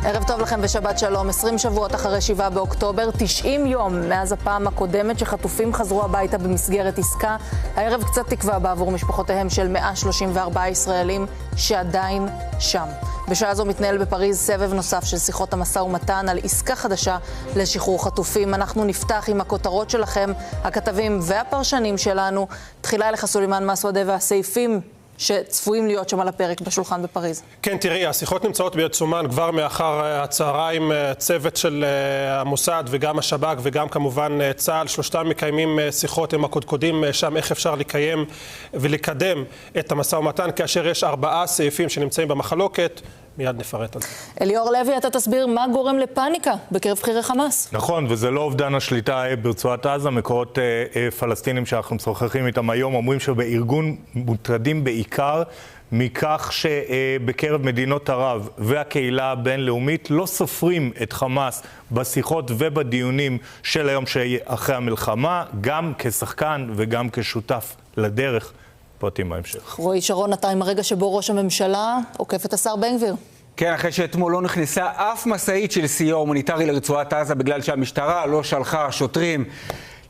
ערב טוב לכם ושבת שלום. 20 שבועות אחרי 7 באוקטובר, 90 יום מאז הפעם הקודמת שחטופים חזרו הביתה במסגרת עסקה. הערב קצת תקווה בעבור משפחותיהם של 134 ישראלים שעדיין שם. בשעה זו מתנהל בפריז סבב נוסף של שיחות המשא ומתן על עסקה חדשה לשחרור חטופים. אנחנו נפתח עם הכותרות שלכם, הכתבים והפרשנים שלנו. תחילה אליך סולימאן מסוודה והסעיפים שצפויים להיות שם על הפרק בשולחן בפריז. כן, תראי, השיחות נמצאות בעיצומן כבר מאחר הצהריים. צוות של המוסד וגם השב"כ וגם כמובן צה"ל, שלושתם מקיימים שיחות עם הקודקודים שם איך אפשר לקיים ולקדם את המשא ומתן, כאשר יש 4 סעיפים שנמצאים במחלוקת. מיד נפרט על זה. אליאור לוי, אתה תסביר מה גורם לפאניקה בקרב בכירי חמאס. נכון, וזה לא אובדן השליטה ברצועת עזה. מקורות פלסטינים שאנחנו משוחחים איתם היום אומרים שבארגון מוטרדים בעיקר מכך שבקרב מדינות ערב והקהילה הבינלאומית לא סופרים את חמאס בשיחות ובדיונים של היום שאחרי המלחמה, גם כשחקן וגם כשותף לדרך. פרטים בהמשך. רועי שרון, אתה עם הרגע שבו ראש הממשלה עוקף את השר בן גביר. כן, אחרי שאתמול לא נכנסה אף משאית של סיוע הומניטרי לרצועת עזה בגלל שהמשטרה לא שלחה שוטרים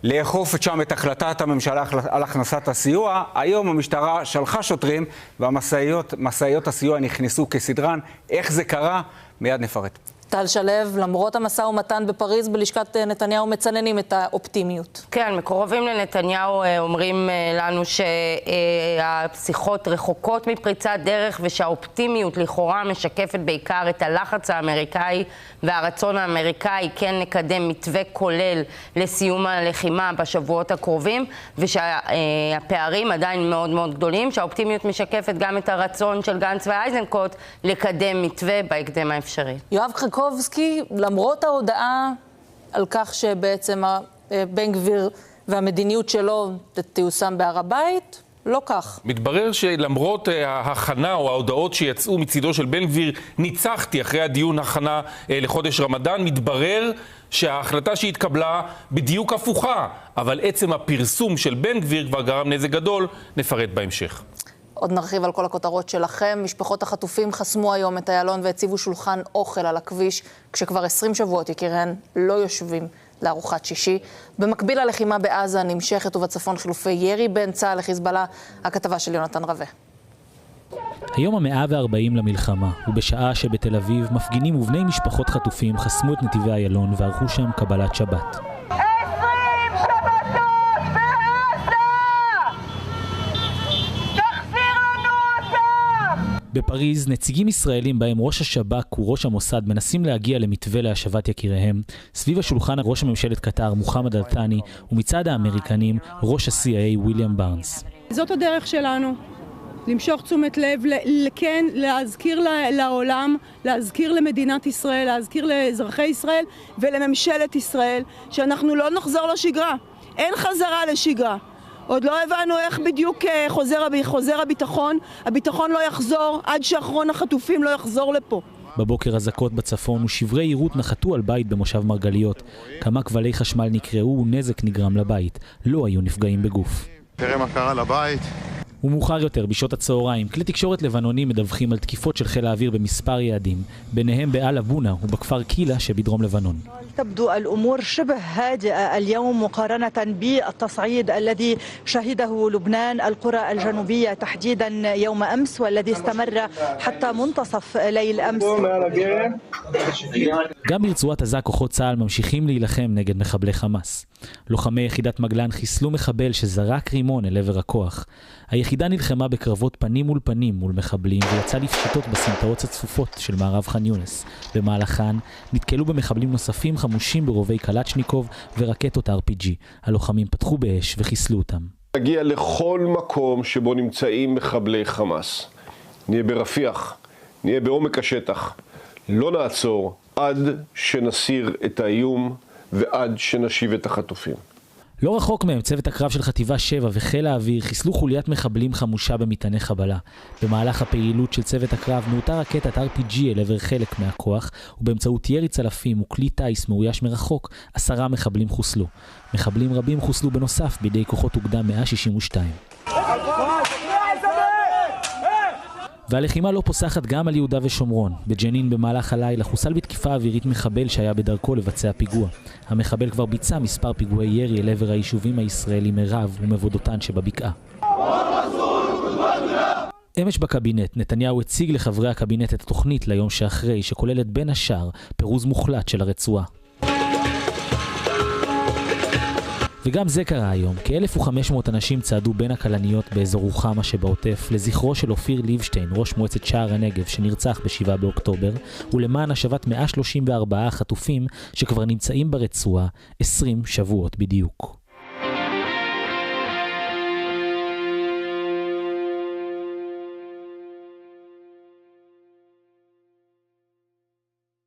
לאכוף שם את החלטת הממשלה על הכנסת הסיוע. היום המשטרה שלחה שוטרים והמשאיות הסיוע נכנסו כסדרן. איך זה קרה? מיד נפרט. טל שלו, למרות המשא ומתן בפריז בלשכת נתניהו מצננים את האופטימיות. כן, מקורבים לנתניהו אומרים לנו שהשיחות רחוקות מפריצת דרך ושהאופטימיות לכאורה משקפת בעיקר את הלחץ האמריקאי והרצון האמריקאי כן לקדם מתווה כולל לסיום הלחימה בשבועות הקרובים, ושהפערים עדיין מאוד מאוד גדולים, שהאופטימיות משקפת גם את הרצון של גנץ ואייזנקוט לקדם מתווה בהקדם האפשרי. יואב קרקובסקי, למרות ההודעה על כך שבעצם בן גביר והמדיניות שלו תיושם בהר הבית, לא כך. מתברר שלמרות ההכנה או ההודעות שיצאו מצידו של בן גביר, ניצחתי אחרי הדיון הכנה לחודש רמדאן, מתברר שההחלטה שהתקבלה בדיוק הפוכה, אבל עצם הפרסום של בן גביר כבר גרם נזק גדול. נפרט בהמשך. עוד נרחיב על כל הכותרות שלכם. משפחות החטופים חסמו היום את איילון והציבו שולחן אוכל על הכביש, כשכבר 20 שבועות יקיריהן לא יושבים לארוחת שישי. במקביל הלחימה בעזה נמשכת ובצפון חילופי ירי בין צה"ל לחיזבאללה. הכתבה של יונתן רווה. היום ה-140 למלחמה, ובשעה שבתל אביב מפגינים ובני משפחות חטופים חסמו את נתיבי איילון וערכו שם קבלת שבת. 20 שבתות בעזה! תחזיר לנו אותם! בפריז נציגים ישראלים בהם ראש השב"כ וראש המוסד מנסים להגיע למתווה להשבת יקיריהם. סביב השולחן ראש הממשלת קטר מוחמד אל-ת'אני ומצד האמריקנים ראש ה-CIA וויליאם בארנס. זאת הדרך שלנו. למשוך תשומת לב, כן, להזכיר לעולם, להזכיר למדינת ישראל, להזכיר לאזרחי ישראל ולממשלת ישראל שאנחנו לא נחזור לשגרה. אין חזרה לשגרה. עוד לא הבנו איך בדיוק חוזר הביטחון. הביטחון לא יחזור עד שאחרון החטופים לא יחזור לפה. בבוקר אזעקות בצפון ושברי יירוט נחתו על בית במושב מרגליות. כמה כבלי חשמל נקרעו ונזק נגרם לבית. לא היו נפגעים בגוף. תראה מה קרה לבית. ומאוחר יותר, בשעות הצהריים, כלי תקשורת לבנונים מדווחים על תקיפות של חיל האוויר במספר יעדים, ביניהם באל אבונה ובכפר קילה שבדרום לבנון. تبدو الأمور شبه هادئة اليوم مقارنة بالتصعيد الذي شهده لبنان القرى الجنوبية تحديدا يوم أمس والذي استمر حتى منتصف ليل أمس. גם ברצועת עזה כוחות צה"ל ממשיכים להילחם נגד מחבלי חמאס. לוחמי יחידת מגלן חיסלו מחבל שזרק רימון אל עבר הכוח. היחידה נלחמה בקרבות פנים מול פנים מול מחבלים ויצאה לפשיטות בסמטאות הצפופות של מערב ח'אן יונס. במהלכן נתקלו במחבלים נוספים חמושים ברובי קלצ'ניקוב ורקטות RPG. הלוחמים פתחו באש וחיסלו אותם. נגיע לכל מקום שבו נמצאים מחבלי חמאס. נהיה ברפיח, נהיה בעומק השטח. לא נעצור עד שנסיר את האיום ועד שנשיב את החטופים. לא רחוק מהם צוות הקרב של חטיבה 7 וחיל האוויר חיסלו חוליית מחבלים חמושה במטעני חבלה. במהלך הפעילות של צוות הקרב נורתה רקטת RPG אל עבר חלק מהכוח, ובאמצעות ירי צלפים וכלי טייס מאויש מרחוק 10 מחבלים חוסלו. מחבלים רבים חוסלו בנוסף בידי כוחות אוגדה 162. והלחימה לא פוסחת גם על יהודה ושומרון. בג'נין במהלך הלילה חוסל בתקיפה אווירית מחבל שהיה בדרכו לבצע פיגוע. המחבל כבר ביצע מספר פיגועי ירי אל עבר היישובים הישראלים מרב ומבודותן שבבקעה. אמש בקבינט, נתניהו הציג לחברי הקבינט את התוכנית ליום שאחרי, שכוללת בין השאר פירוז מוחלט של הרצועה. וגם זה קרה היום, כ-1,500 אנשים צעדו בין הכלניות באזור רוחמה שבעוטף לזכרו של אופיר ליבשטיין, ראש מועצת שער הנגב שנרצח ב7 באוקטובר, ולמען השבת 134 חטופים שכבר נמצאים ברצועה 20 שבועות בדיוק.